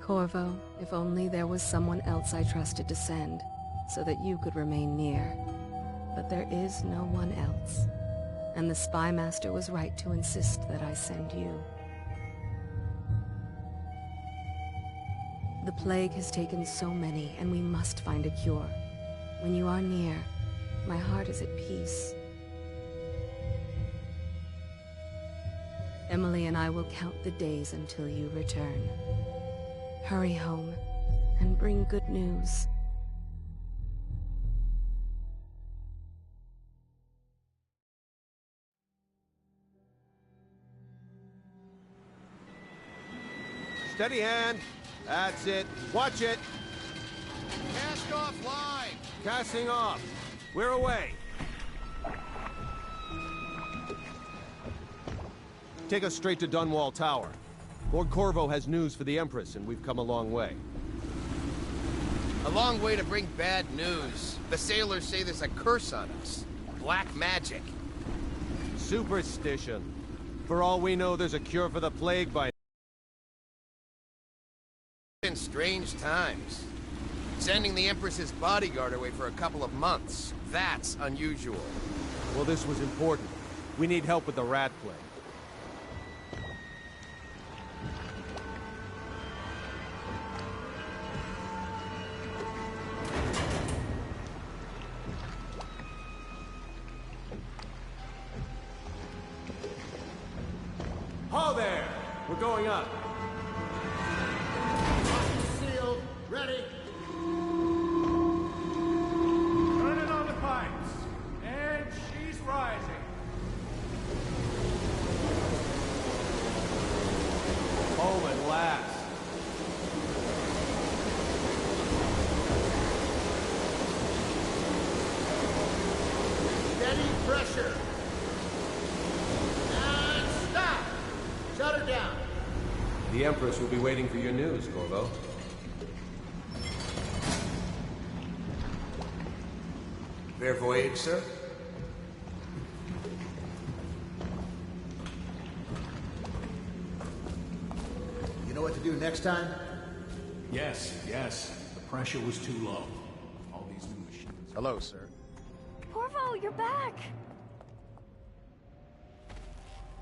Corvo, if only there was someone else I trusted to send, so that you could remain near. But there is no one else, and the Spy Master was right to insist that I send you. The plague has taken so many, and we must find a cure. When you are near, my heart is at peace. Emily and I will count the days until you return. Hurry home, and bring good news. Steady hand. That's it. Watch it. Cast off line. Casting off. We're away. Take us straight to Dunwall Tower. Lord Corvo has news for the Empress, and we've come a long way. A long way to bring bad news. The sailors say there's a curse on us. Black magic. Superstition. For all we know, there's a cure for the plague by... In strange times. Sending the Empress's bodyguard away for a couple of months. That's unusual. Well, this was important. We need help with the rat plague. Ho there! We're going up. Sealed. Ready. Turning on the pipes. And she's rising. Home at last. Steady pressure. And stop. Shut her down. The Empress will be waiting for your news, Corvo. Fair voyage, sir? You know what to do next time? Yes, yes. The pressure was too low. All these new machines. Hello, sir. Corvo, you're back!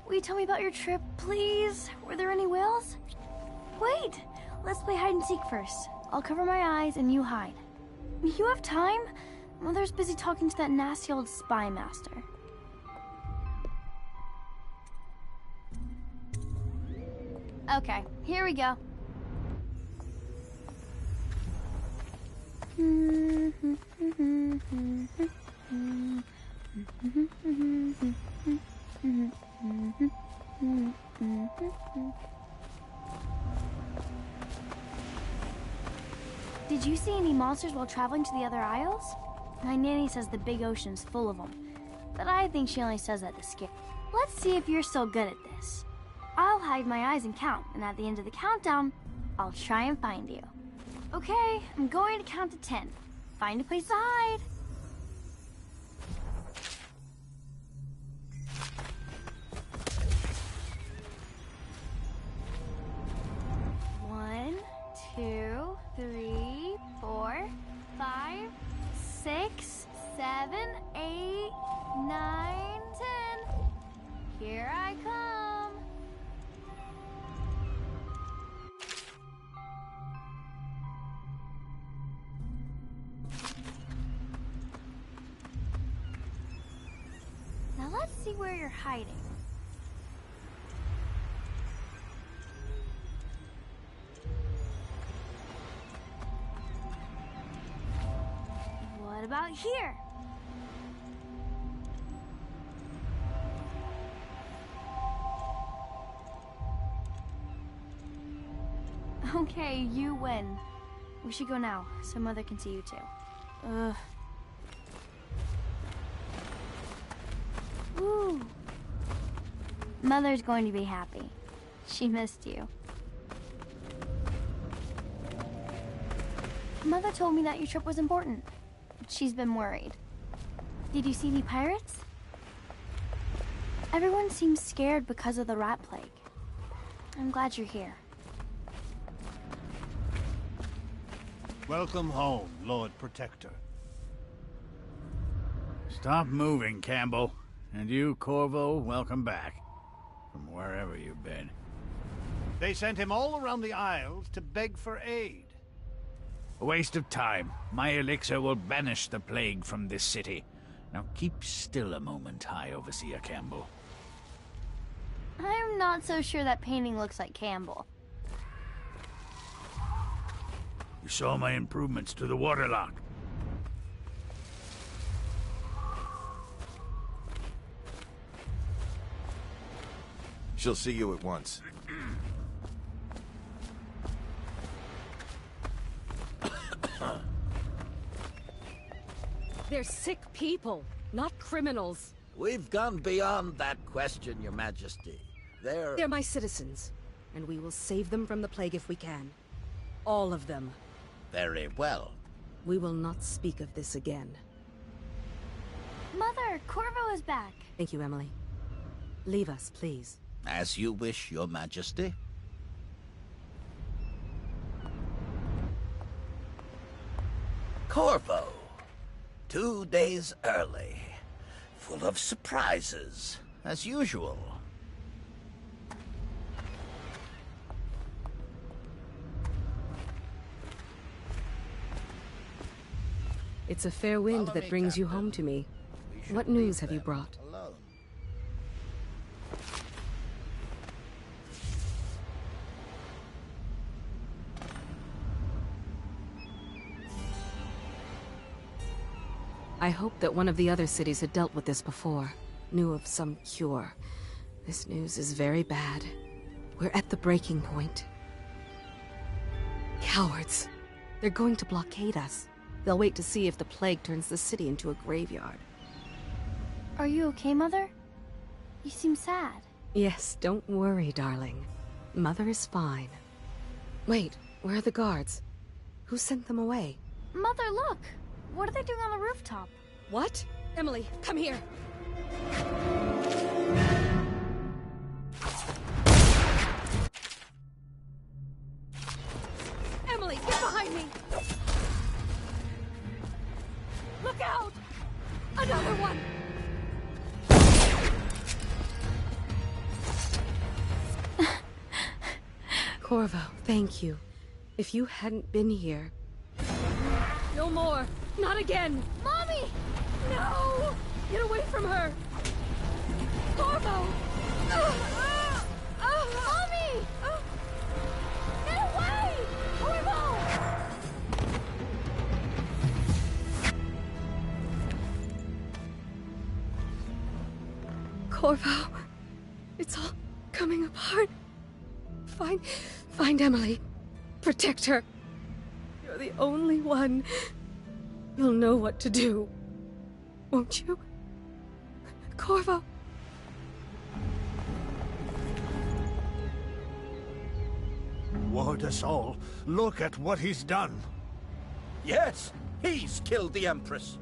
Will you tell me about your trip, please? Were there any whales? Wait! Let's play hide and seek first. I'll cover my eyes and you hide. You have time? Mother's busy talking to that nasty old spy master. Okay, here we go. Did you see any monsters while traveling to the other isles? My nanny says the big ocean's full of them, but I think she only says that to scare. Let's see if you're still good at this. I'll hide my eyes and count, and at the end of the countdown, I'll try and find you. Okay, I'm going to count to 10. Find a place to hide. One, 2, 3, 4, 5, 6, 7, 8, 9, 10. Here I come. Now let's see where you're hiding. What about here? Okay, you win. We should go now, so Mother can see you too. Ugh. Woo. Mother's going to be happy. She missed you. Mother told me that your trip was important. She's been worried. Did you see any pirates? Everyone seems scared because of the rat plague. I'm glad you're here. Welcome home, Lord Protector. Stop moving, Campbell. And you, Corvo, welcome back. From wherever you've been. They sent him all around the Isles to beg for aid. A waste of time. My elixir will banish the plague from this city. Now keep still a moment, High Overseer Campbell. I'm not so sure that painting looks like Campbell. You saw my improvements to the waterlock. She'll see you at once. They're sick people, not criminals. We've gone beyond that question, Your Majesty. They're my citizens, and we will save them from the plague if we can. All of them. Very well. We will not speak of this again. Mother, Corvo is back. Thank you, Emily. Leave us, please. As you wish, Your Majesty. Corvo. 2 days early. Full of surprises, as usual. It's a fair wind that brings you home to me. What news have you brought? Alone. I hoped that one of the other cities had dealt with this before, knew of some cure. This news is very bad. We're at the breaking point. Cowards. They're going to blockade us. They'll wait to see if the plague turns the city into a graveyard. Are you okay, Mother? You seem sad. Yes, don't worry, darling. Mother is fine. Wait, where are the guards? Who sent them away? Mother, look! What are they doing on the rooftop? What? Emily, come here! Emily, get behind me! Look out! Another one! Corvo, thank you. If you hadn't been here... No more! Not again! Mommy! No! Get away from her! Corvo! Mommy! Get away! Corvo! Corvo, it's all coming apart. Find Emily. Protect her. You're the only one. You'll know what to do. Won't you? Corvo. Ward us all. Look at what he's done. Yes, he's killed the Empress.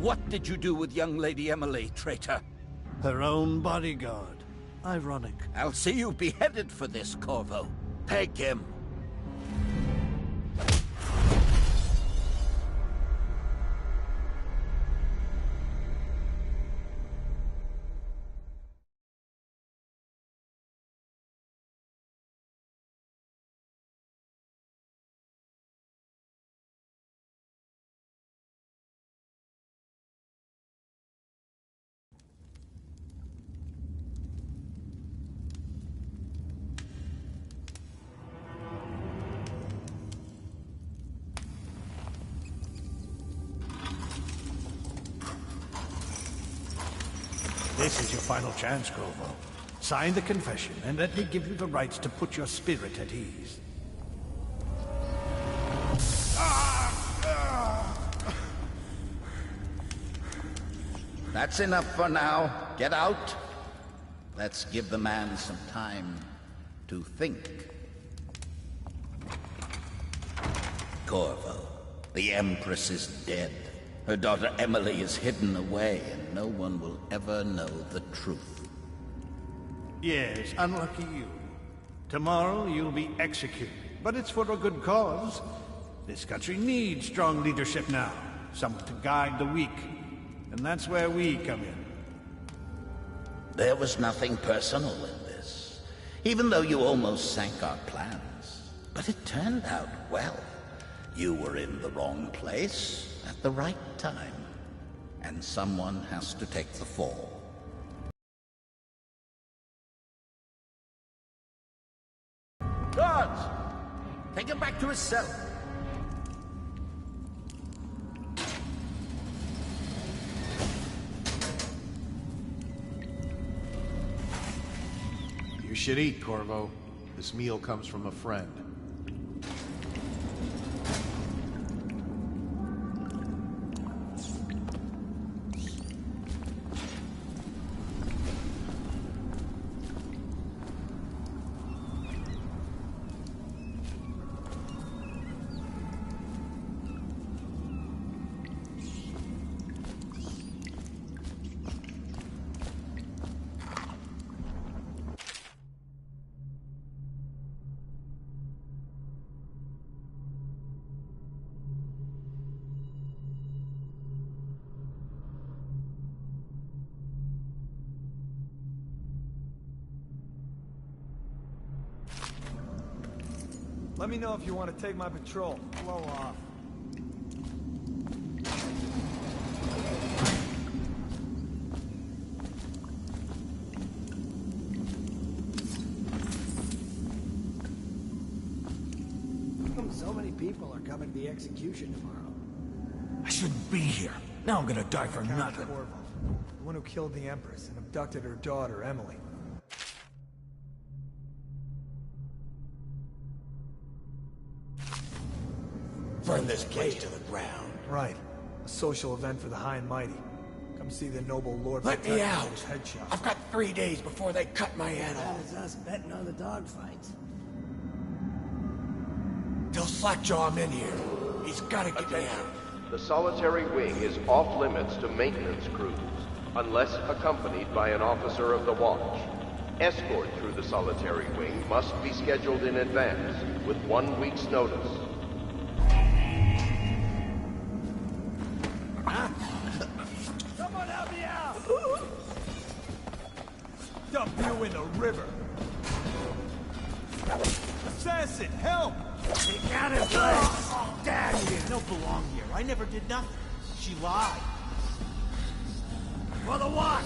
What did you do with young Lady Emily, traitor? Her own bodyguard. Ironic. I'll see you beheaded for this, Corvo. Peg him. This is your final chance, Corvo. Sign the confession, and let me give you the rights to put your spirit at ease. That's enough for now. Get out. Let's give the man some time to think. Corvo, the Empress is dead. Her daughter Emily is hidden away, and no one will ever know the truth. Yes, unlucky you. Tomorrow you'll be executed, but it's for a good cause. This country needs strong leadership now, someone to guide the weak. And that's where we come in. There was nothing personal in this, even though you almost sank our plans. But it turned out well. You were in the wrong place at the right time, and someone has to take the fall. Guards! Take him back to his cell. You should eat, Corvo. This meal comes from a friend. Let me know if you want to take my patrol. Blow off. How come so many people are coming to the execution tomorrow? I shouldn't be here. Now I'm gonna die for Count nothing. Corvo, the one who killed the Empress and abducted her daughter, Emily. Burn this place to the ground. Right. A social event for the high and mighty. Come see the noble Lord Let me Protector out! get his head shot. I've got 3 days before they cut my head off. That is us betting on the dogfights. Tell Slackjaw I'm in here. He's gotta get me out. The solitary wing is off limits to maintenance crews, unless accompanied by an officer of the watch. Escort through the solitary wing must be scheduled in advance, with 1 week's notice. Someone help me out! Dump you in the river! Assassin, help! Take out his legs! Dad, you don't belong here. I never did nothing. She lied. For the watch!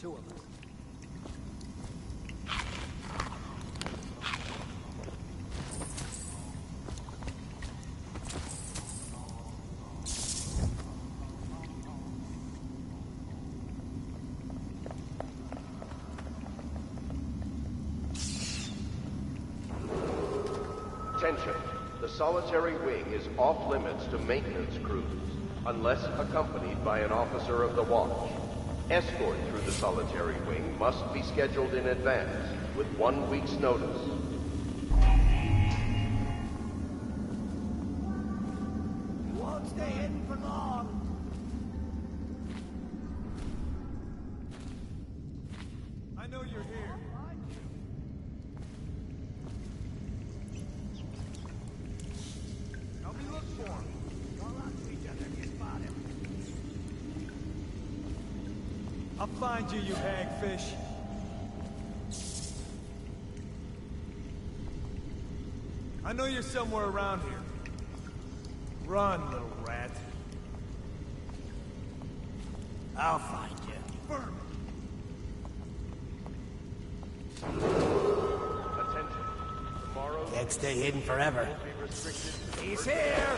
Two of us. Attention. The solitary wing is off limits to maintenance crews, unless accompanied by an officer of the watch. Escort through the solitary wing must be scheduled in advance, with 1 week's notice. You won't stay hidden for long. I know you're here. Help me look for him. Call out to each other if you spot him. I'll find you, you hagfish. I know you're somewhere around here. Run, little rat. I'll find you. Burn. Attention. Tomorrow's Can't stay hidden forever. will be restricted to He's here!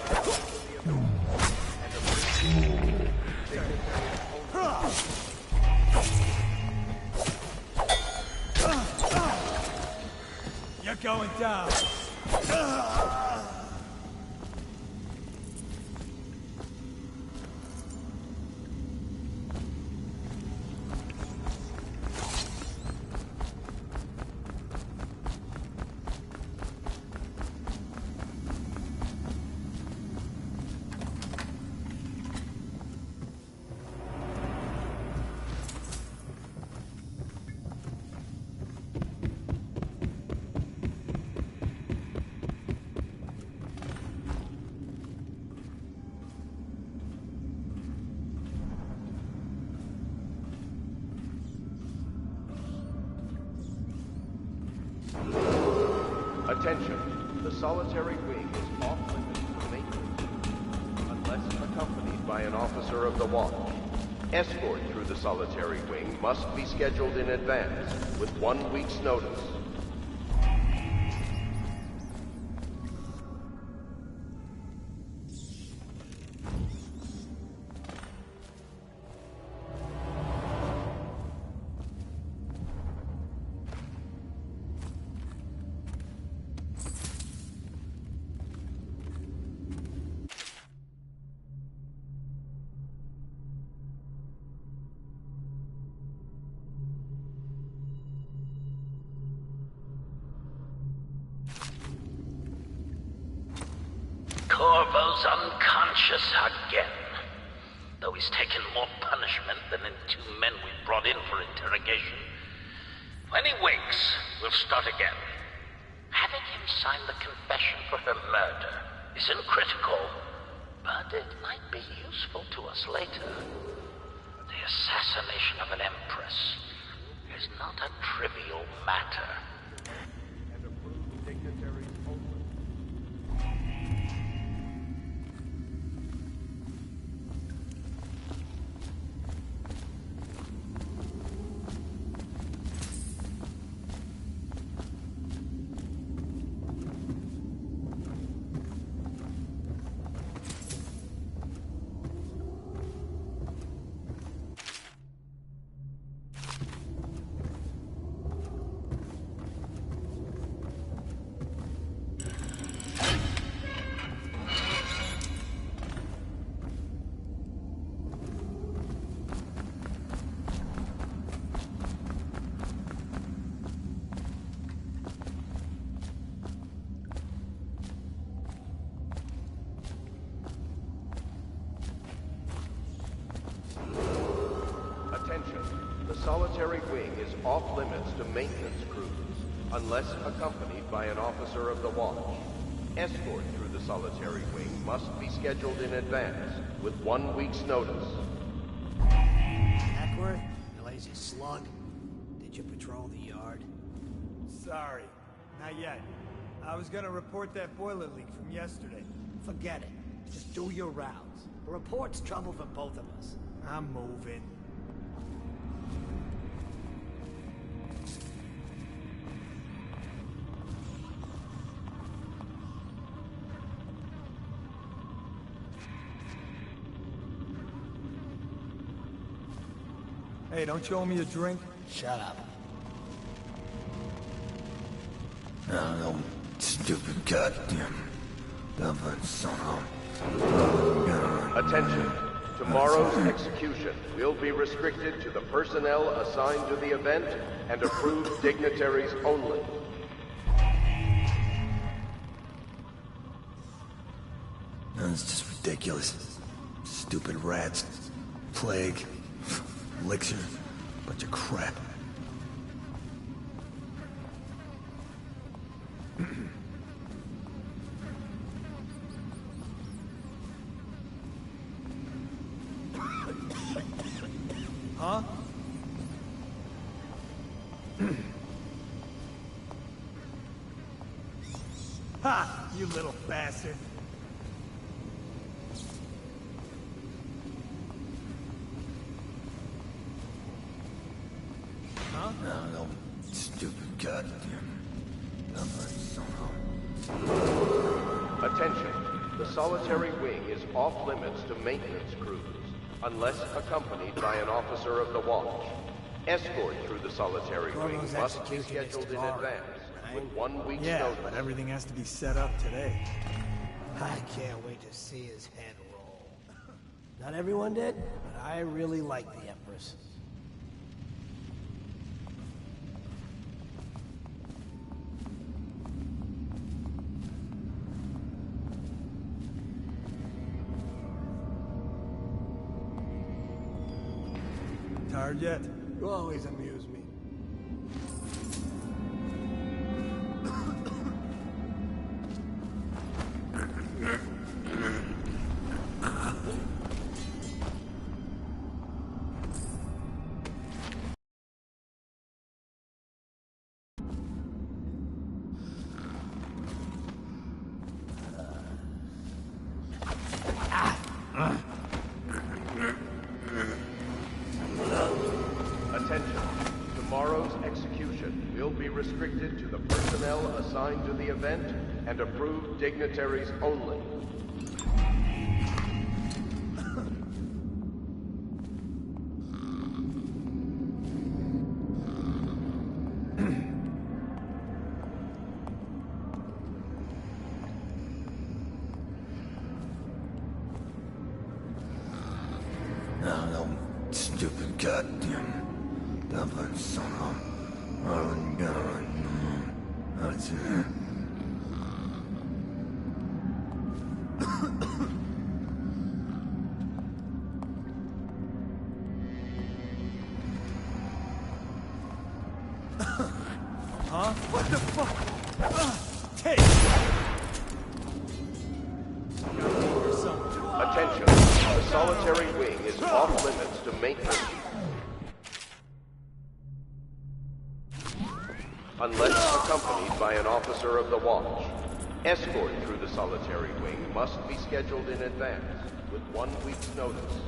You're going down. Attention. The solitary wing is off limits to maintenance unless accompanied by an officer of the watch. Escort through the solitary wing must be scheduled in advance with 1 week's notice. Corvo's unconscious again. Though he's taken more punishment than the 2 men we brought in for interrogation. When he wakes, we'll start again. Having him sign the confession for her murder isn't critical, but it might be useful to us later. The assassination of an empress is not a trivial matter. And approved dignitaries only. Attention. The solitary wing is off limits to maintenance crews, unless accompanied by an officer of the watch. Escort through the solitary wing must be scheduled in advance, with 1 week's notice. Hackworth, you lazy slug. Did you patrol the yard? Sorry, not yet. I was gonna report that boiler leak from yesterday. Forget it. Just do your rounds. A report's trouble for both of us. I'm moving. Hey, don't you owe me a drink? Shut up. No, stupid goddamn stubborn son of Attention. Tomorrow's execution will be restricted to the personnel assigned to the event and approved dignitaries only. That's just ridiculous. Stupid rats. Plague. Elixir. Bunch of crap. Huh? Ha! You little bastard. Huh? No, stupid goddamn. Attention. The solitary wing is off limits to maintenance crews, unless accompanied by an officer of the watch. Escort through the solitary wing Corvo's must be execution is scheduled in tomorrow, advance, right? with 1 week's Yeah, notice. but everything has to be set up today. I can't wait to see his head roll. Not everyone did, but I really like the Empress. Tired yet? You always amuse me. Attention. Tomorrow's execution will be restricted to the personnel assigned to the event and approved dignitaries only. No, stupid goddamn. Dublin son of Arlen Garrett. That's it. Huh? What the fuck? Take! Attention. The solitary wing is off limits to maintenance. Unless accompanied by an officer of the watch. Escort through the solitary wing must be scheduled in advance, with 1 week's notice.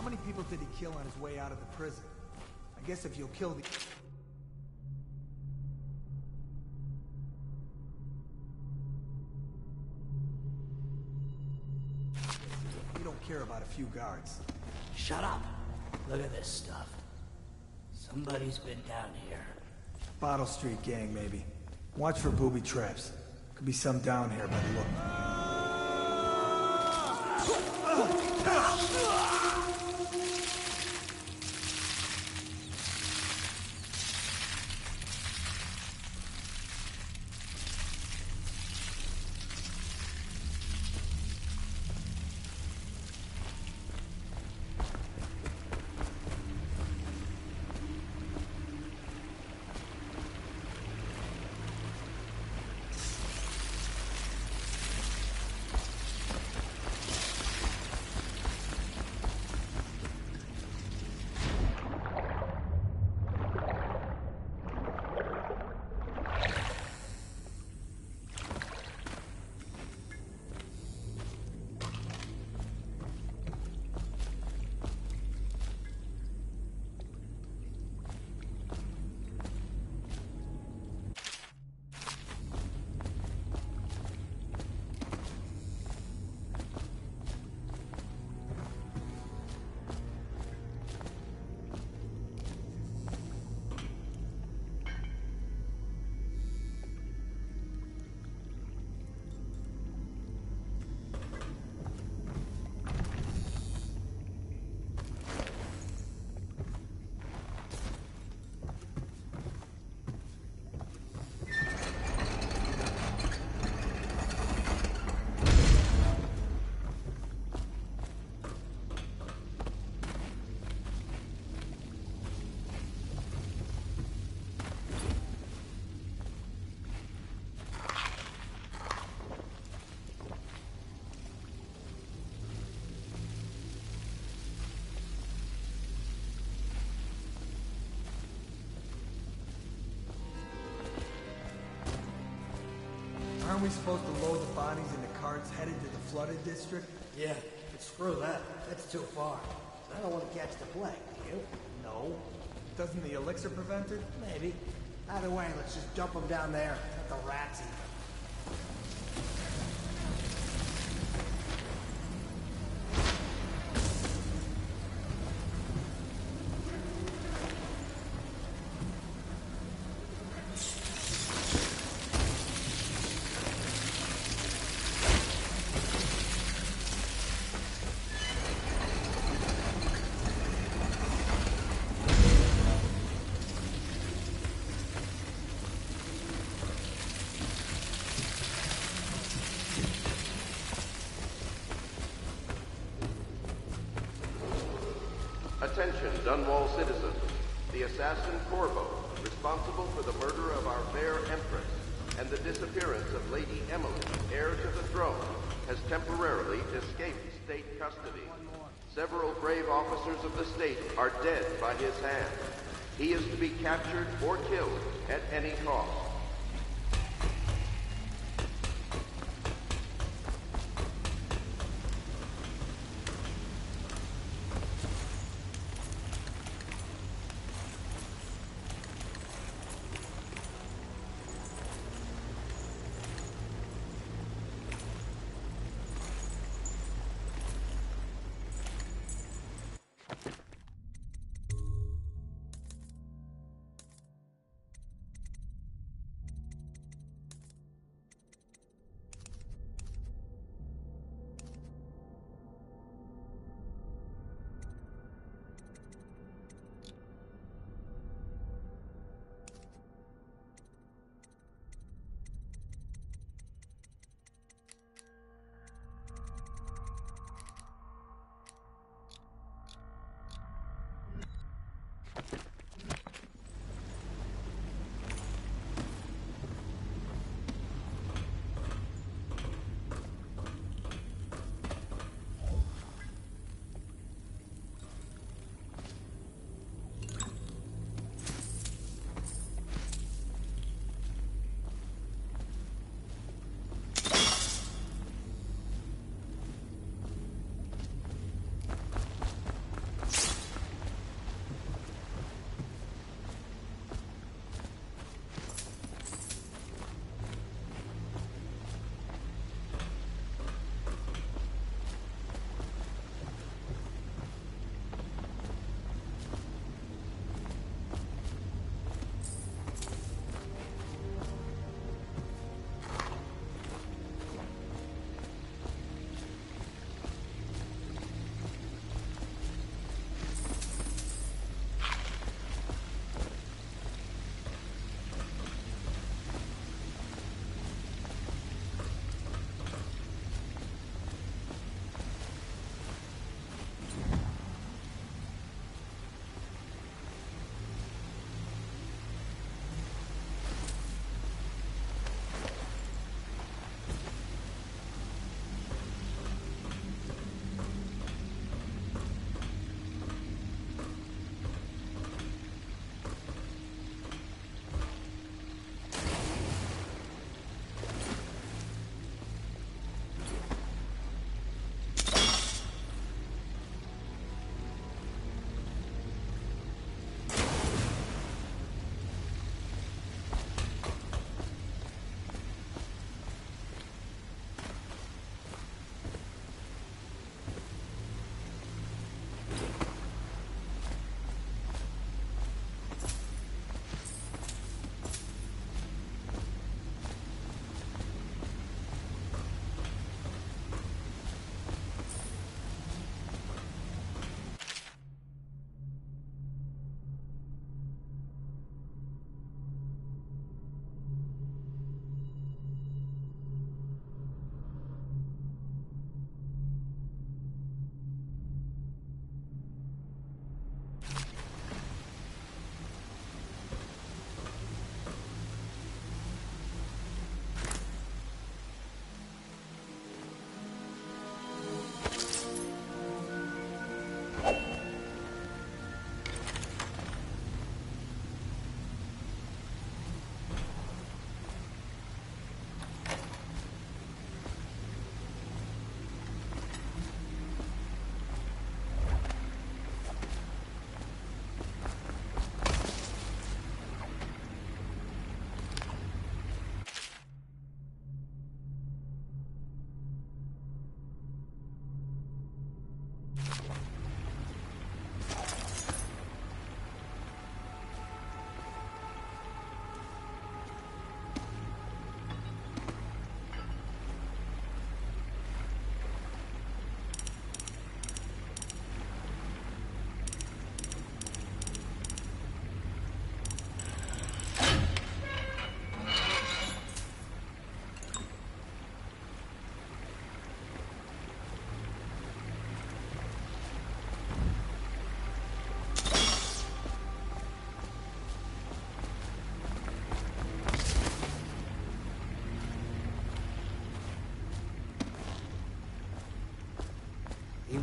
many people did he kill on his way out of the prison? I guess if you'll kill the... You don't care about a few guards. Shut up. Look at this stuff. Somebody's been down here. Bottle Street gang, maybe. Watch for booby traps. Could be some down here by the look. Aren't we supposed to load the bodies into carts headed to the flooded district? Yeah, but screw that. That's too far. I don't want to catch the plague, do you? No. Doesn't the elixir prevent it? Maybe. Either way, let's just dump them down there. Let the rats eat them. Attention, Dunwall citizens. The assassin Corvo, responsible for the murder of our fair Empress and the disappearance of Lady Emily, heir to the throne, has temporarily escaped state custody. Several brave officers of the state are dead by his hand. He is to be captured or killed at any cost.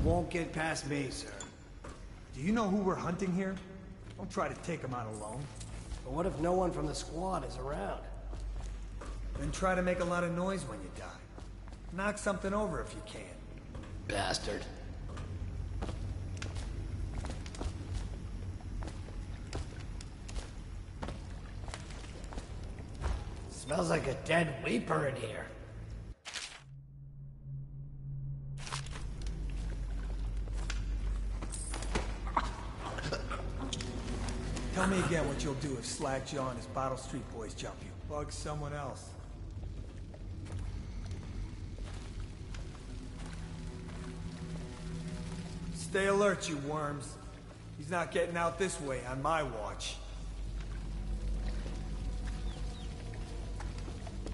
won't get past me, sir. Do you know who we're hunting here? Don't try to take him out alone. But what if no one from the squad is around? Then try to make a lot of noise when you die. Knock something over if you can. Bastard. Smells like a dead Weeper in here. Tell me again what you'll do if Slackjaw and his Bottle Street boys jump you. Bug someone else. Stay alert, you worms. He's not getting out this way on my watch.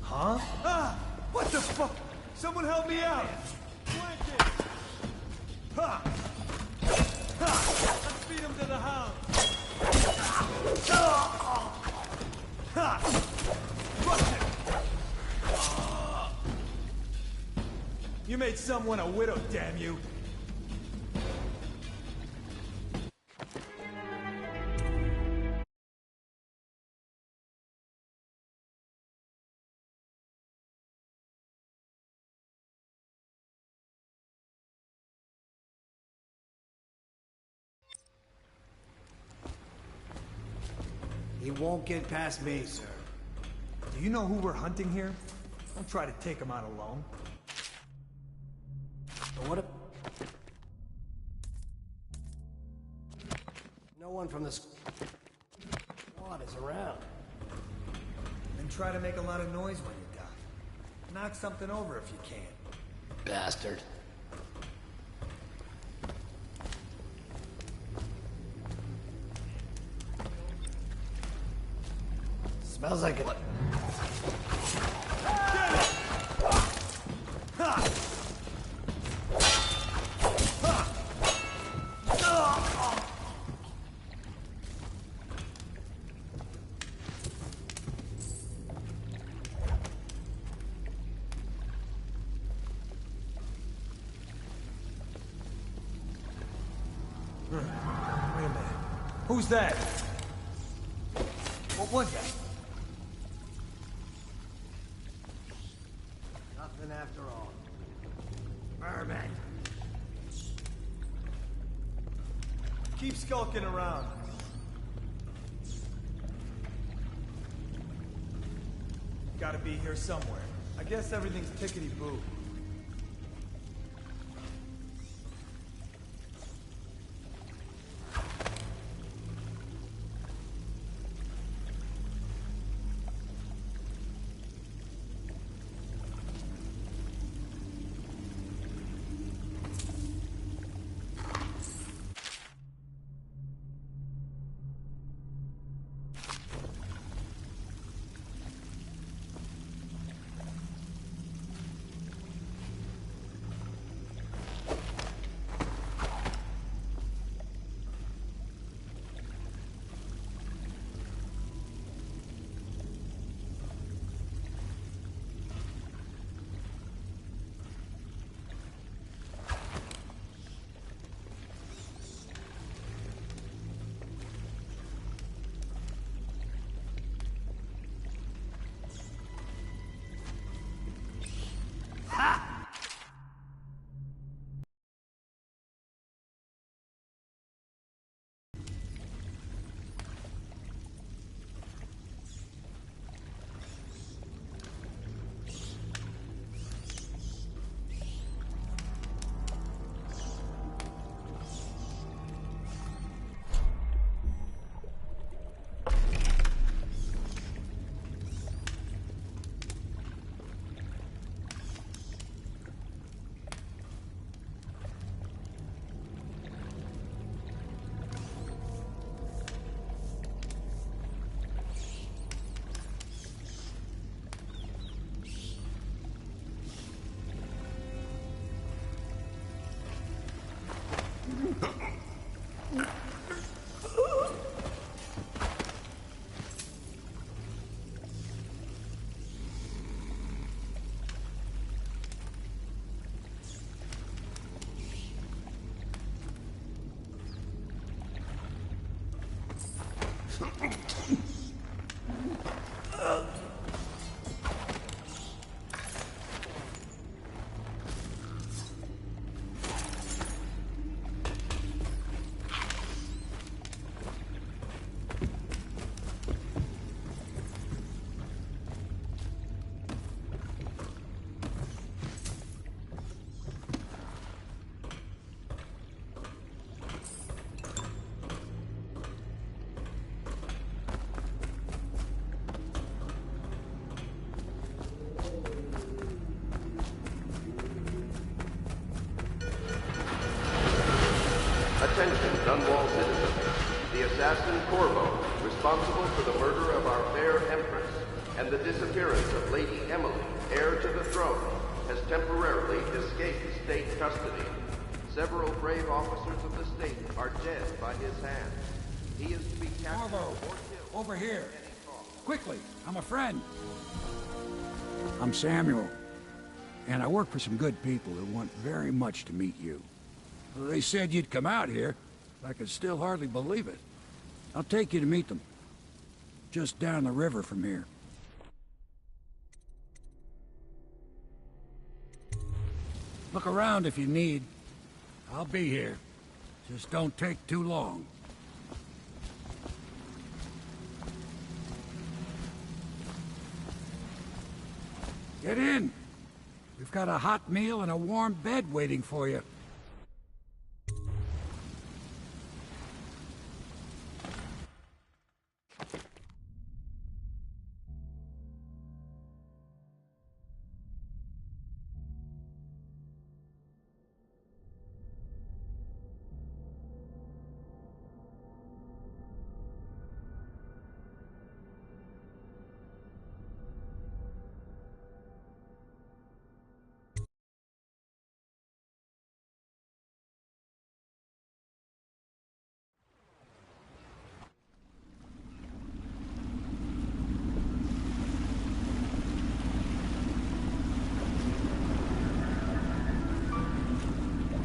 Huh? Ah! What the fuck? Someone help me out! Flank it! Ha! Ha! Let's feed him to the hound! Ha! Crush him! You made someone a widow, damn you! He won't get past me, sir. Do you know who we're hunting here? Don't try to take him out alone. But what if... no one from the squad is around? Then try to make a lot of noise when you die. Knock something over if you can. Bastard. Smells like it. Wait a minute. Who's that? What was that? Nothing after all. Merman. Keep skulking around. Gotta be here somewhere. I guess everything's tickety-boo. Attention, Dunwall citizens. The assassin Corvo, responsible for the murder of our fair Empress and the disappearance of Lady Emily, heir to the throne, has temporarily escaped state custody. Several brave officers of the state are dead by his hand. He is to be captured or killed. Over here. Quickly, I'm a friend. I'm Samuel, and I work for some good people who want very much to meet you. They said you'd come out here. I can still hardly believe it. I'll take you to meet them. Just down the river from here. Look around if you need. I'll be here. Just don't take too long. Get in. We've got a hot meal and a warm bed waiting for you.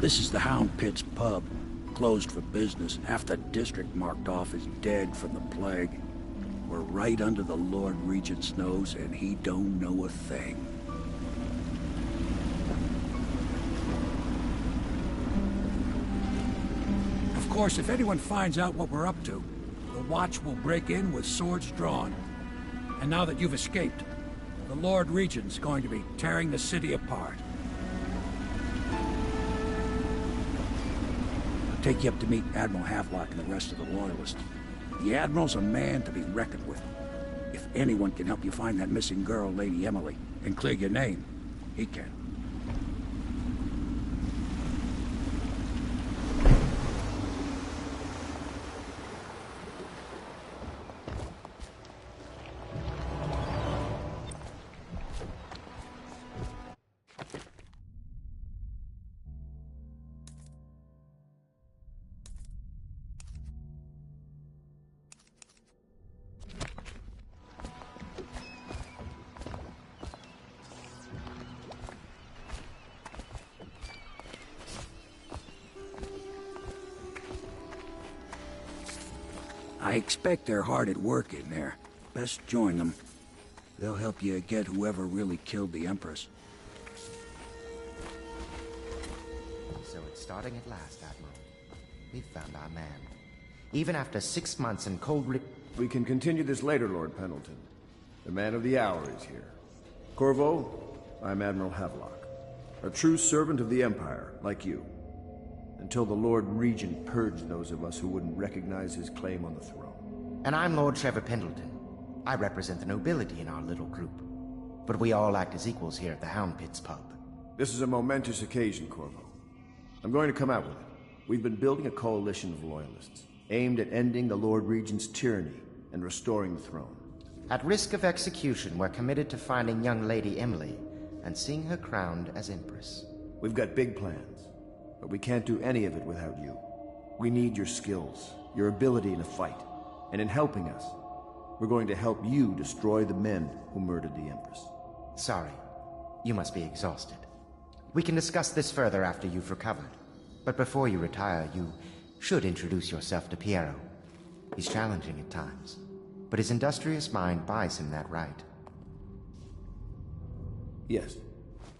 This is the Hound Pit's pub. Closed for business. Half the district marked off as dead from the plague. We're right under the Lord Regent's nose, and he don't know a thing. Of course, if anyone finds out what we're up to, the Watch will break in with swords drawn. And now that you've escaped, the Lord Regent's going to be tearing the city apart. Take you up to meet Admiral Havelock and the rest of the Loyalists. The Admiral's a man to be reckoned with. If anyone can help you find that missing girl, Lady Emily, and clear your name, he can. I expect they're hard at work in there. Best join them. They'll help you get whoever really killed the Empress. So it's starting at last, Admiral. We've found our man. Even after 6 months in cold We can continue this later, Lord Pendleton. The man of the hour is here. Corvo, I'm Admiral Havelock. A true servant of the Empire, like you. Until the Lord Regent purged those of us who wouldn't recognize his claim on the throne. And I'm Lord Trevor Pendleton. I represent the nobility in our little group. But we all act as equals here at the Hound Pit's pub. This is a momentous occasion, Corvo. I'm going to come out with it. We've been building a coalition of loyalists, aimed at ending the Lord Regent's tyranny and restoring the throne. At risk of execution, we're committed to finding young Lady Emily and seeing her crowned as Empress. We've got big plans, but we can't do any of it without you. We need your skills, your ability in a fight, and in helping us, we're going to help you destroy the men who murdered the Empress. Sorry. You must be exhausted. We can discuss this further after you've recovered. But before you retire, you should introduce yourself to Piero. He's challenging at times, but his industrious mind buys him that right. Yes.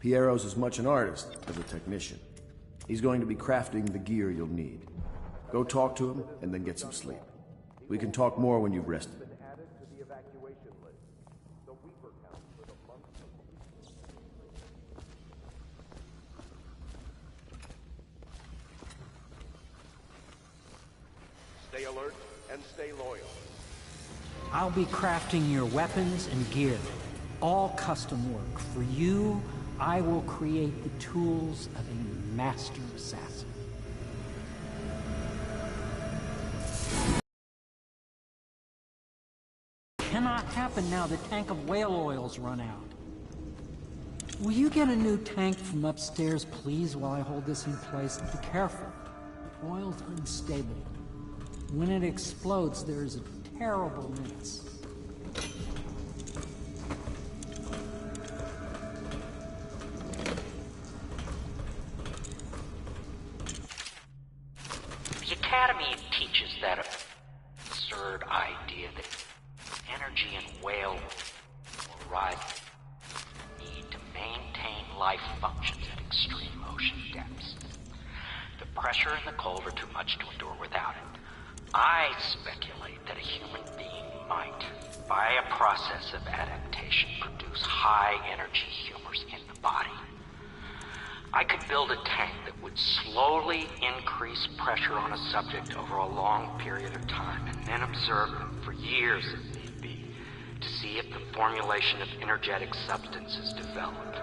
Piero's as much an artist as a technician. He's going to be crafting the gear you'll need. Go talk to him, and then get some sleep. We can talk more when you've rested. Stay alert and stay loyal. I'll be crafting your weapons and gear. All custom work. For you, I will create the tools of a master assassin. cannot happen now the tank of whale oil's run out. Will you get a new tank from upstairs, please, while I hold this in place? Be careful. The oil's unstable. When it explodes, there is a terrible mess. The Academy teaches that absurd idea that energy and whale will rise need to maintain life functions at extreme ocean depths. The pressure and the cold are too much to endure without it. I speculate that a human being might, by a process of adaptation, produce high-energy humors in the body. I could build a tank that would slowly increase pressure on a subject over a long period of time, and then observe them for years if need be, to see if the formulation of energetic substance is developed.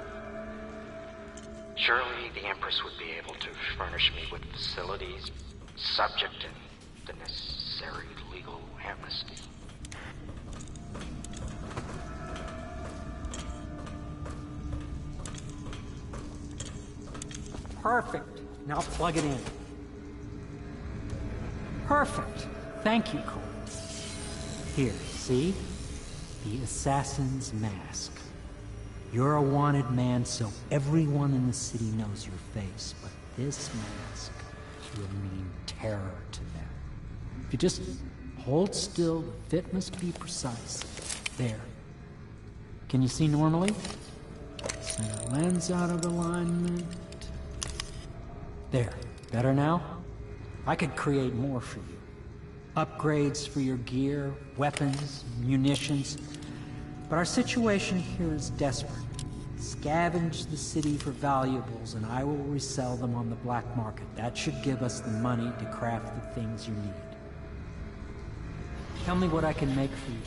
Surely the Empress would be able to furnish me with facilities, subject to the necessary legal amnesty. Perfect. Now plug it in. Perfect. Thank you, Cole. Here, see? The assassin's mask. You're a wanted man, so everyone in the city knows your face, but this mask will mean terror to them. If you just hold still, the fit must be precise. There. Can you see normally? Center lens out of alignment. There. Better now? I could create more for you. Upgrades for your gear, weapons, munitions. But our situation here is desperate. Scavenge the city for valuables, and I will resell them on the black market. That should give us the money to craft the things you need. Tell me what I can make for you.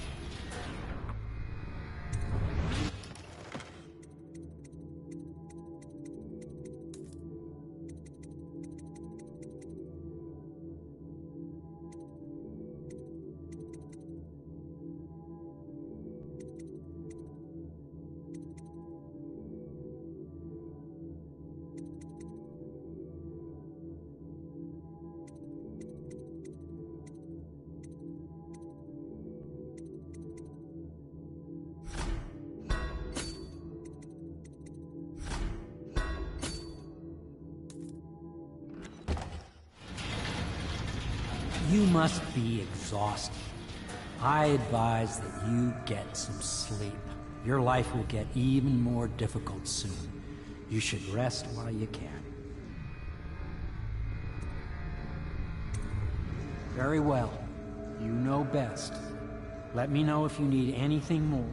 You must be exhausted. I advise that you get some sleep. Your life will get even more difficult soon. You should rest while you can. Very well. You know best. Let me know if you need anything more.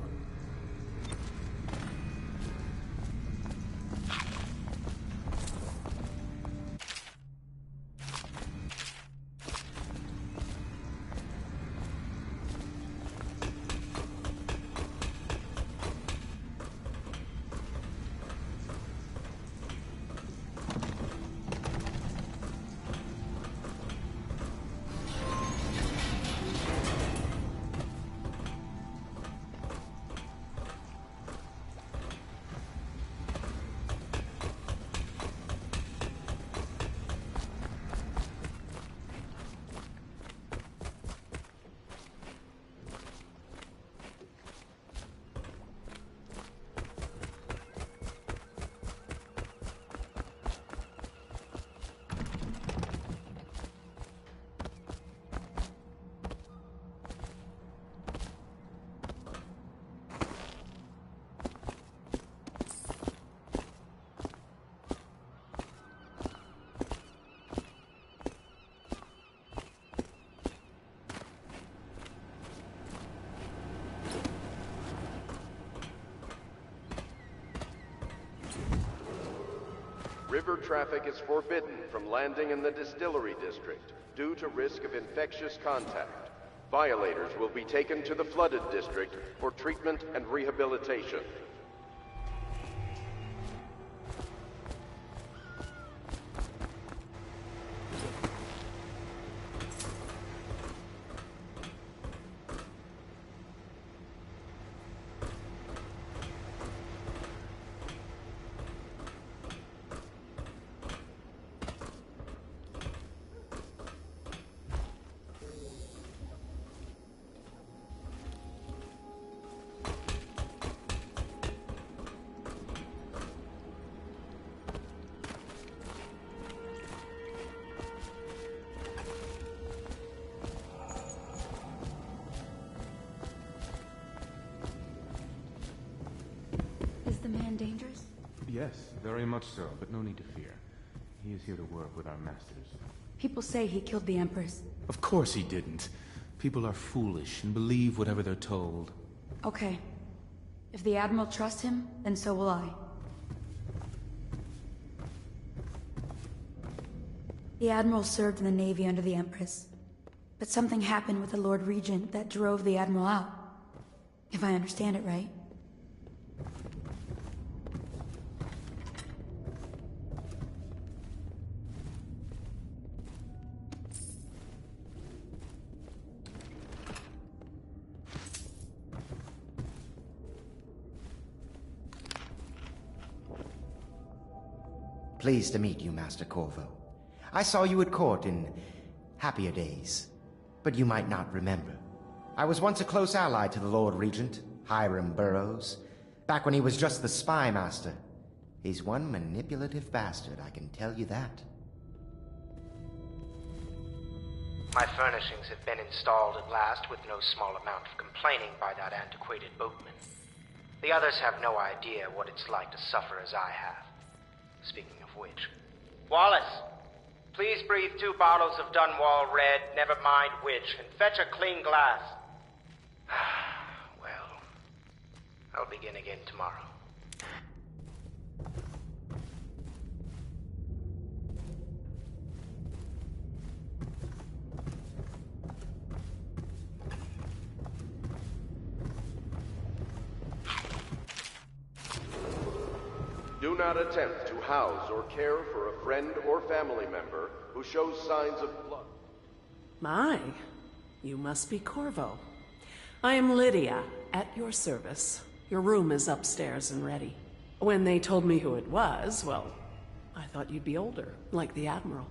River traffic is forbidden from landing in the distillery district due to risk of infectious contact. Violators will be taken to the flooded district for treatment and rehabilitation. man dangerous? Yes, very much so, but no need to fear. He is here to work with our masters. People say he killed the Empress. Of course he didn't. People are foolish and believe whatever they're told. Okay. If the Admiral trusts him, then so will I. The Admiral served in the Navy under the Empress. But something happened with the Lord Regent that drove the Admiral out. If I understand it right. Pleased to meet you, Master Corvo. I saw you at court in happier days, but you might not remember. I was once a close ally to the Lord Regent, Hiram Burroughs, back when he was just the spy master. He's one manipulative bastard, I can tell you that. My furnishings have been installed at last with no small amount of complaining by that antiquated boatman. The others have no idea what it's like to suffer as I have. Speaking of which... Wallace! Please breathe 2 bottles of Dunwall Red, never mind which, and fetch a clean glass. Well, I'll begin again tomorrow. Do not attempt to house or care for a friend or family member who shows signs of blood. My, you must be Corvo. I am Lydia, at your service. Your room is upstairs and ready. When they told me who it was, well, I thought you'd be older, like the Admiral.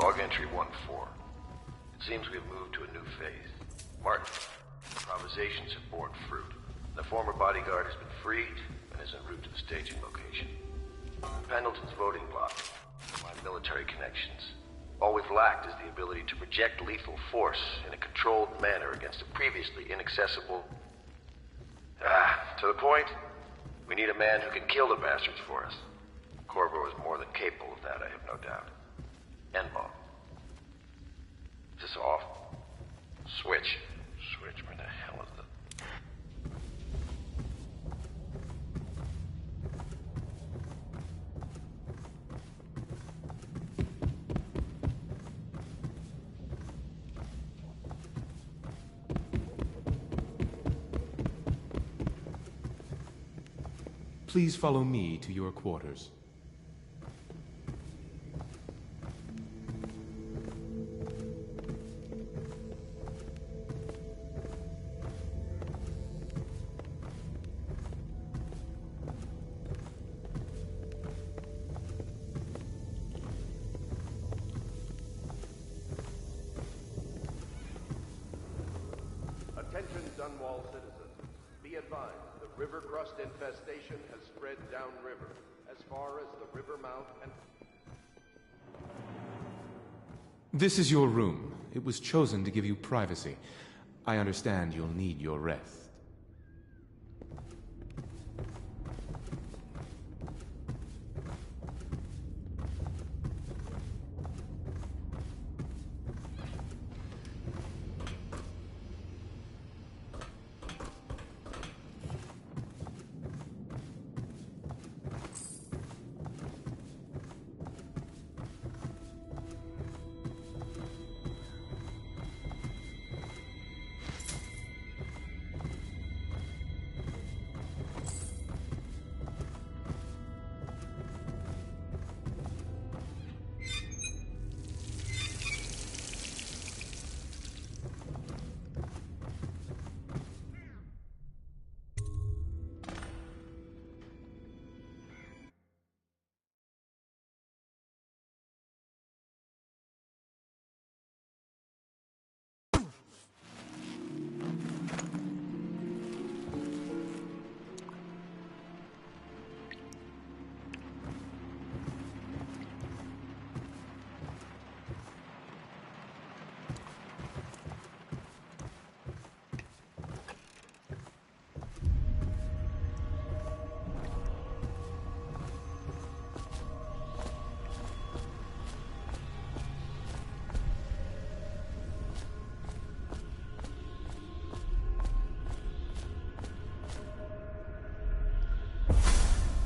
Log entry 1-4. It seems we have moved to a new phase. Martin, improvisations have borne fruit. The former bodyguard has been freed and is en route to the staging location. Pendleton's voting bloc, my military connections. All we've lacked is the ability to project lethal force in a controlled manner against a previously inaccessible... to the point, we need a man who can kill the bastards for us. Corvo is more than capable of that, I have no doubt. N-bomb. Is this off? Switch. Switch, where the hell is the... Please follow me to your quarters. Attention Dunwall citizens. Be advised, the river crust infestation has spread downriver, as far as the river mouth and... This is your room. It was chosen to give you privacy. I understand you'll need your rest.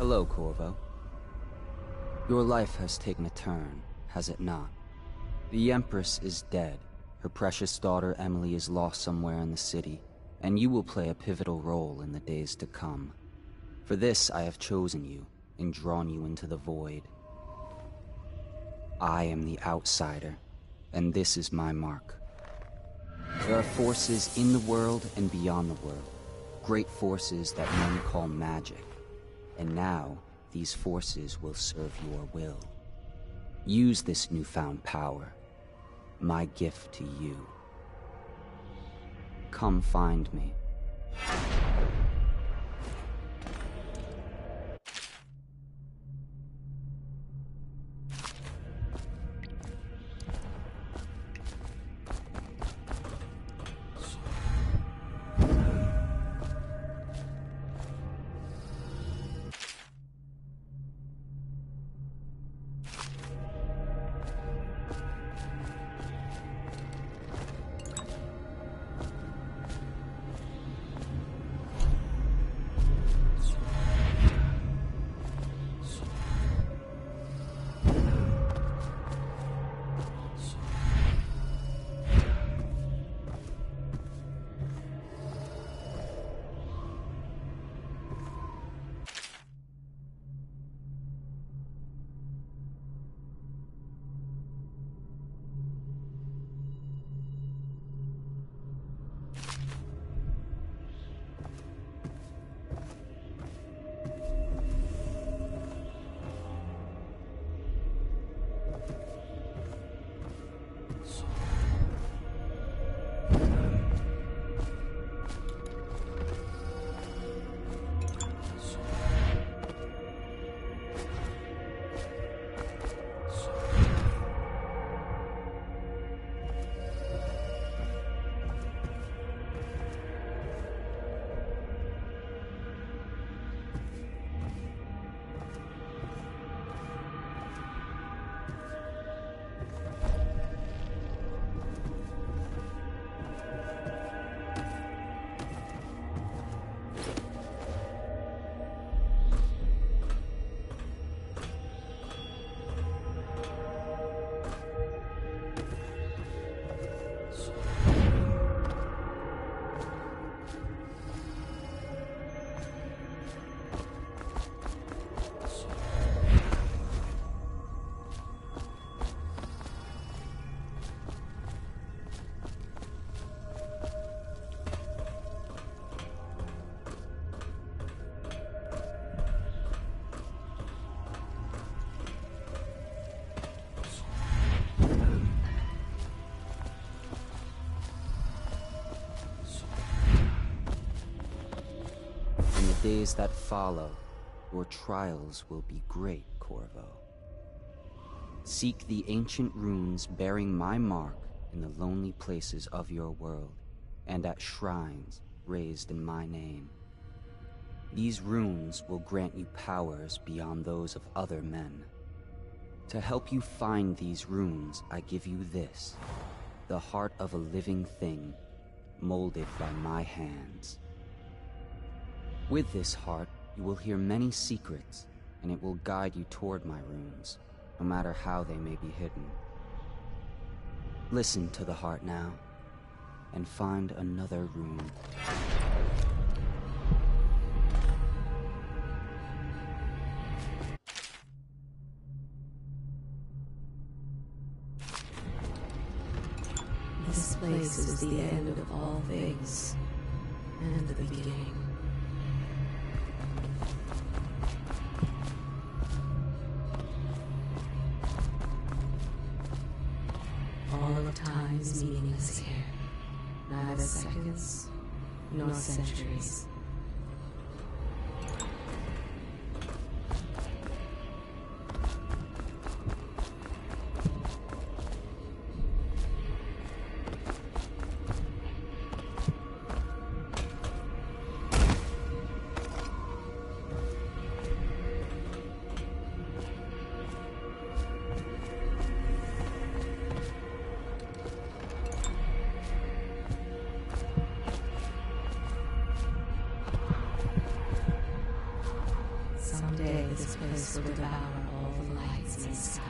Hello, Corvo. Your life has taken a turn, has it not? The Empress is dead. Her precious daughter Emily is lost somewhere in the city, and you will play a pivotal role in the days to come. For this, I have chosen you and drawn you into the void. I am the outsider, and this is my mark. There are forces in the world and beyond the world, great forces that men call magic. And now, these forces will serve your will. Use this newfound power, my gift to you. Come find me. Days that follow, your trials will be great, Corvo. Seek the ancient runes bearing my mark in the lonely places of your world, and at shrines raised in my name. These runes will grant you powers beyond those of other men. To help you find these runes, I give you this, the heart of a living thing, molded by my hands. With this heart, you will hear many secrets, and it will guide you toward my runes, no matter how they may be hidden. Listen to the heart now, and find another rune. This place is the end of all things, and the beginning. All of time is meaningless here. Neither seconds, nor centuries. Empress will devour all the lights in the sky.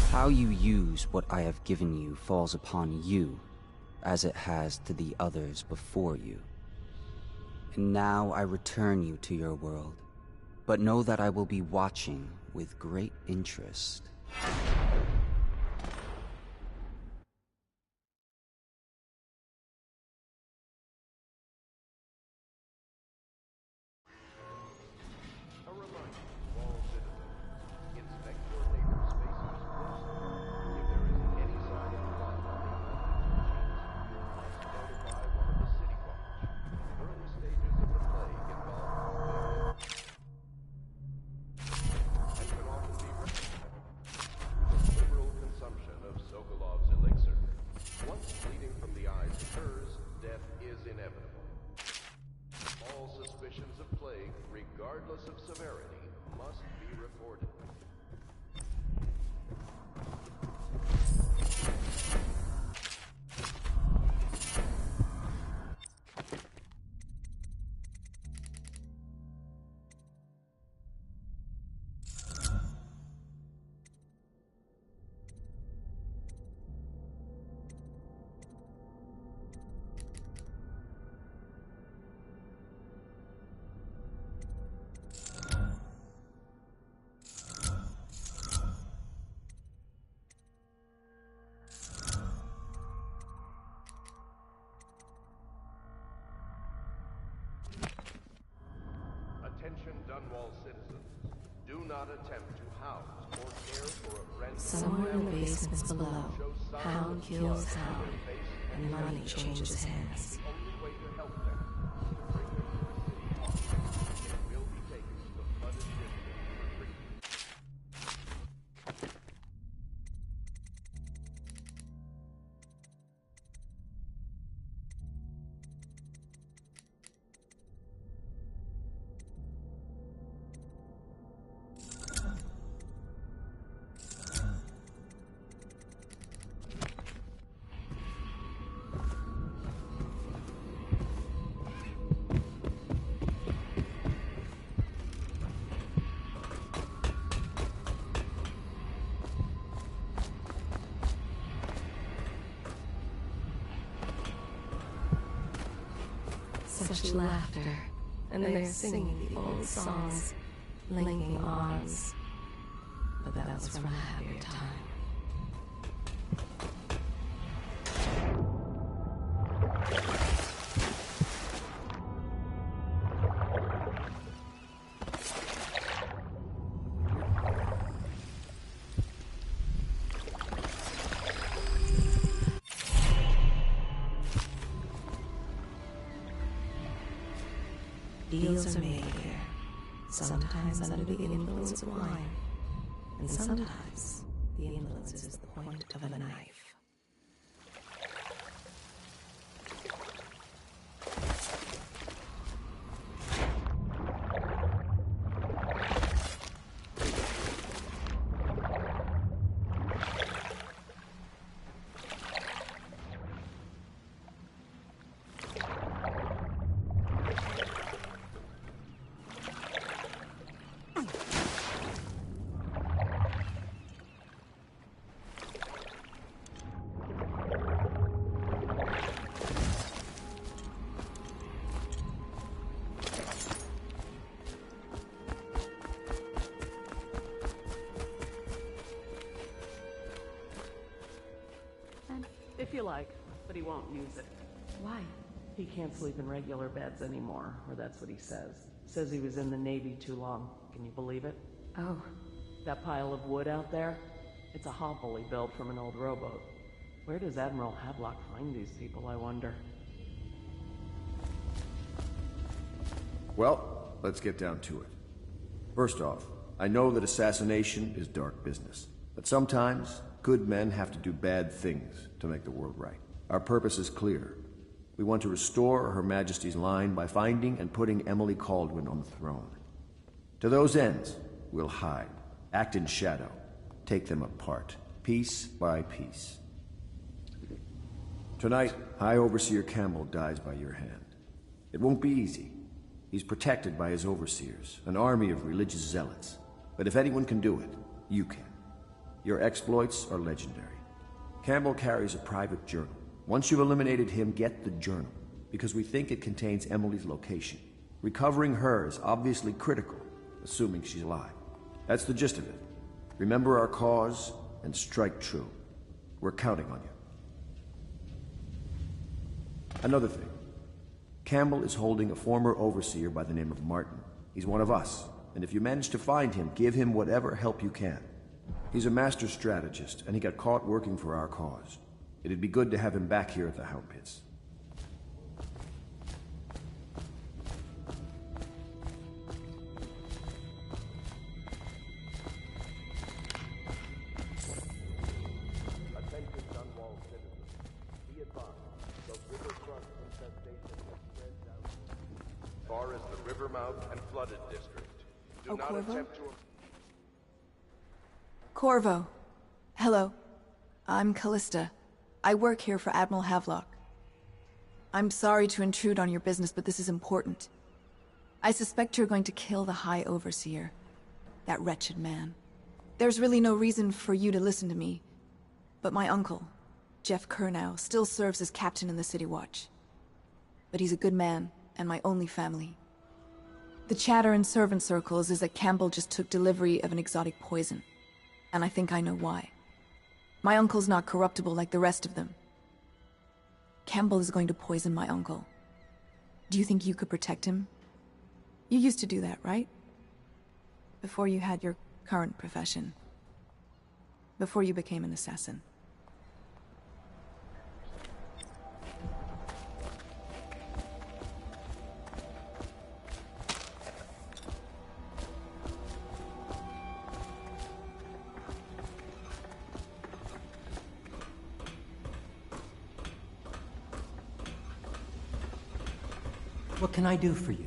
How you use what I have given you falls upon you, as it has to the others before you. And now I return you to your world, but know that I will be watching with great interest. Regardless of severity, must be reported. Attention Dunwall citizens. Do not attempt to house or care for a friend. Somewhere in the basements below, Hound kills Hound, and money changes hands. The only way to help them is to bring them to the city hall. They will be taken to the flooded district for treatment. Such laughter, and they're singing the old songs, linking arms. But that was from a happier time. Deals are made here, sometimes under the influence of wine, and sometimes the influence is the point of a knife. you like, but he won't use it. Why? He can't sleep in regular beds anymore, or that's what he says. Says he was in the Navy too long. Can you believe it? Oh. That pile of wood out there? It's a hovel he built from an old rowboat. Where does Admiral Havelock find these people, I wonder? Well, let's get down to it. First off, I know that assassination is dark business, but sometimes good men have to do bad things to make the world right. Our purpose is clear. We want to restore Her Majesty's line by finding and putting Emily Kaldwin on the throne. To those ends, we'll hide, act in shadow, take them apart, piece by piece. Tonight, High Overseer Campbell dies by your hand. It won't be easy. He's protected by his overseers, an army of religious zealots. But if anyone can do it, you can. Your exploits are legendary. Campbell carries a private journal. Once you've eliminated him, get the journal, because we think it contains Emily's location. Recovering her is obviously critical, assuming she's alive. That's the gist of it. Remember our cause, and strike true. We're counting on you. Another thing. Campbell is holding a former overseer by the name of Martin. He's one of us, and if you manage to find him, give him whatever help you can. He's a master strategist, and he got caught working for our cause. It'd be good to have him back here at the Hound Pits. Attention Dunwall citizens. Be advised, the riverfront infestation has spread down as far as the river mouth and flooded district. Do not Corvo? attempt to... Corvo. Hello. I'm Callista. I work here for Admiral Havelock. I'm sorry to intrude on your business, but this is important. I suspect you're going to kill the High Overseer. That wretched man. There's really no reason for you to listen to me. But my uncle, Jeff Kernow, still serves as captain in the City Watch. But he's a good man, and my only family. The chatter in servant circles is that Campbell just took delivery of an exotic poison. And I think I know why. My uncle's not corruptible like the rest of them. Campbell is going to poison my uncle. Do you think you could protect him? You used to do that, right? Before you had your current profession. Before you became an assassin. What can I do for you?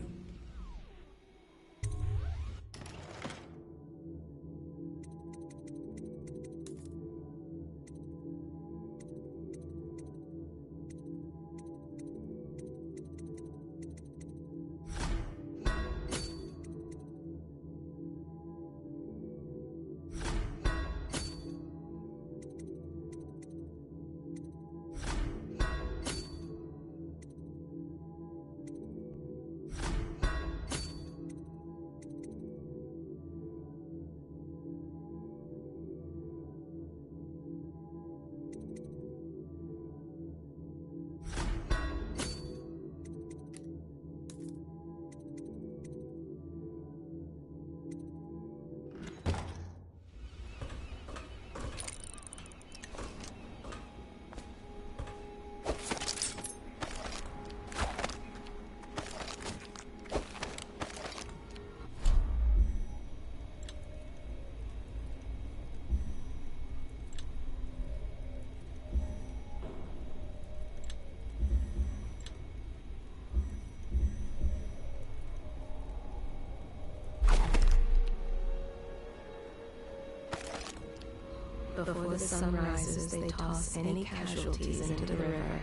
Before the sun rises, they toss any casualties into the river.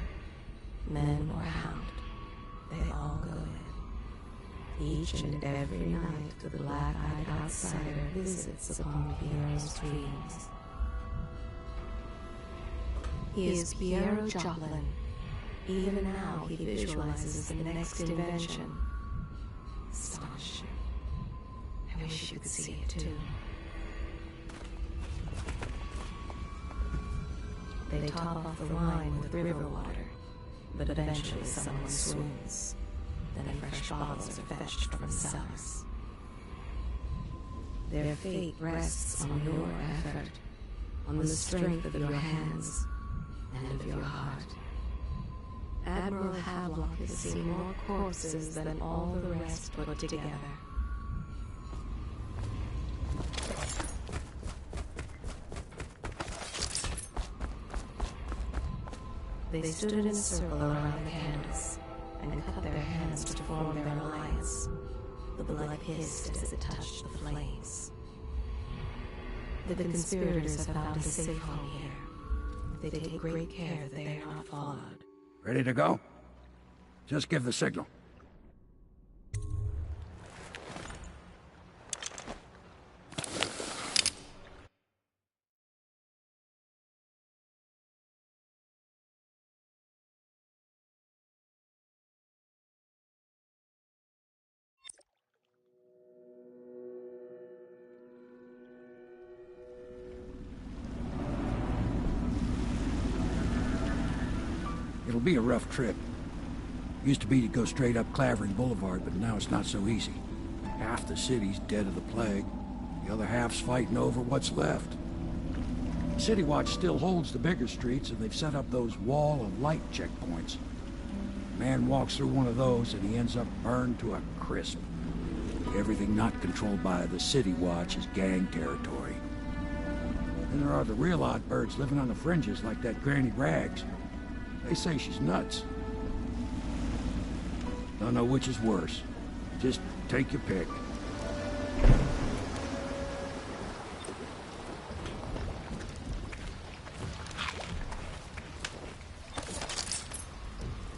Men or hound, they all go in. Each and every night, the black-eyed outsider visits upon Piero's dreams. He is Piero Joplin. Even now, he visualizes the next invention. Astonishing. I wish you could see it too. They top off the wine with river water, but eventually someone swoons. Then fresh bottles are fetched from the cellars. Their fate rests on your effort, on the strength of your hands and of your heart. Admiral Havelock has seen more corpses than all the rest put together. They stood in a circle around the candles and cut their hands to form their alliance. The blood hissed as it touched the flames. The conspirators have found a safe home here. They take great care that they are not followed. Ready to go? Just give the signal. It'll be a rough trip. Used to be to go straight up Clavering Boulevard, but now it's not so easy. Half the city's dead of the plague. The other half's fighting over what's left. City Watch still holds the bigger streets, and they've set up those wall of light checkpoints. A man walks through one of those, and he ends up burned to a crisp. Everything not controlled by the City Watch is gang territory. Then there are the real odd birds living on the fringes, like that Granny Rags. They say she's nuts. Don't know which is worse. Just take your pick.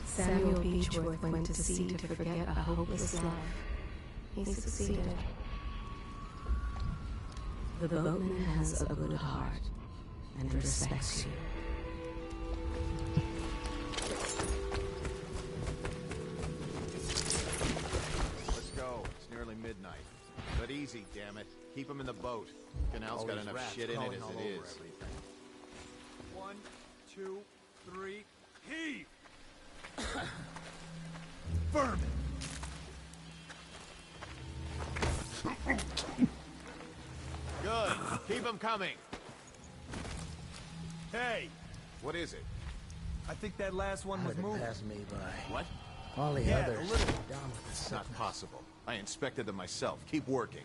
Samuel Beechworth went to sea to forget a hopeless life. He succeeded. The boatman has a good heart and respects you. Midnight. But easy, damn it. Keep him in the boat. Canal's got enough shit in it as it is. 1, 2, 3, heave! Vermin! Good. Keep him coming. Hey! What is it? I think that last one was moving. Passed me by. What? All the Yeah, others the little down with the It's sickness. not possible. I inspected them myself. Keep working.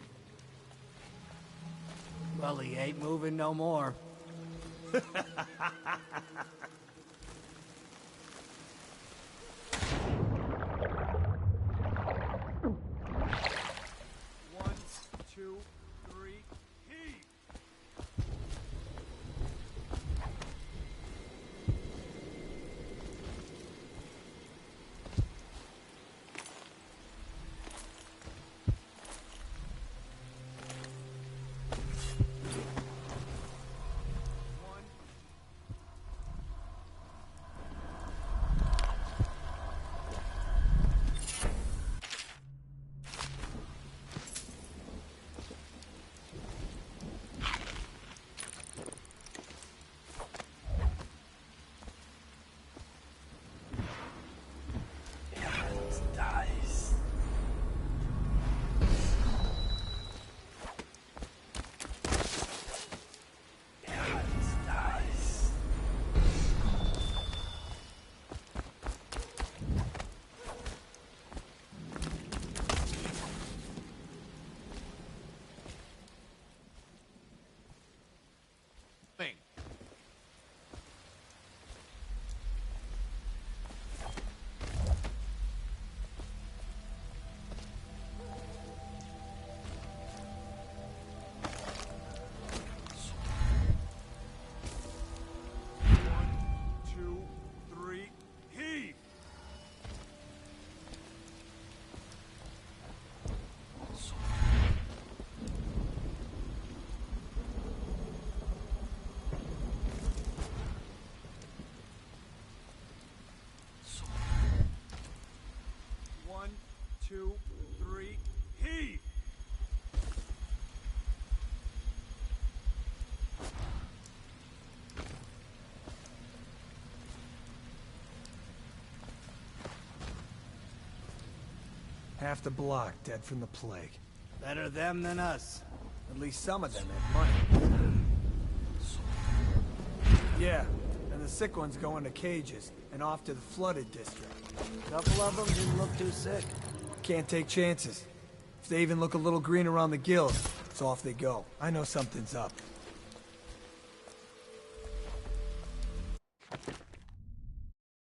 Well, he ain't moving no more. One, two, three, heave! two, three, heave! Half the block dead from the plague. Better them than us. At least some of them have money. Yeah, and the sick ones go into cages and off to the flooded district. Couple of them didn't look too sick. Can't take chances. If they even look a little green around the gills, it's off they go. I know something's up.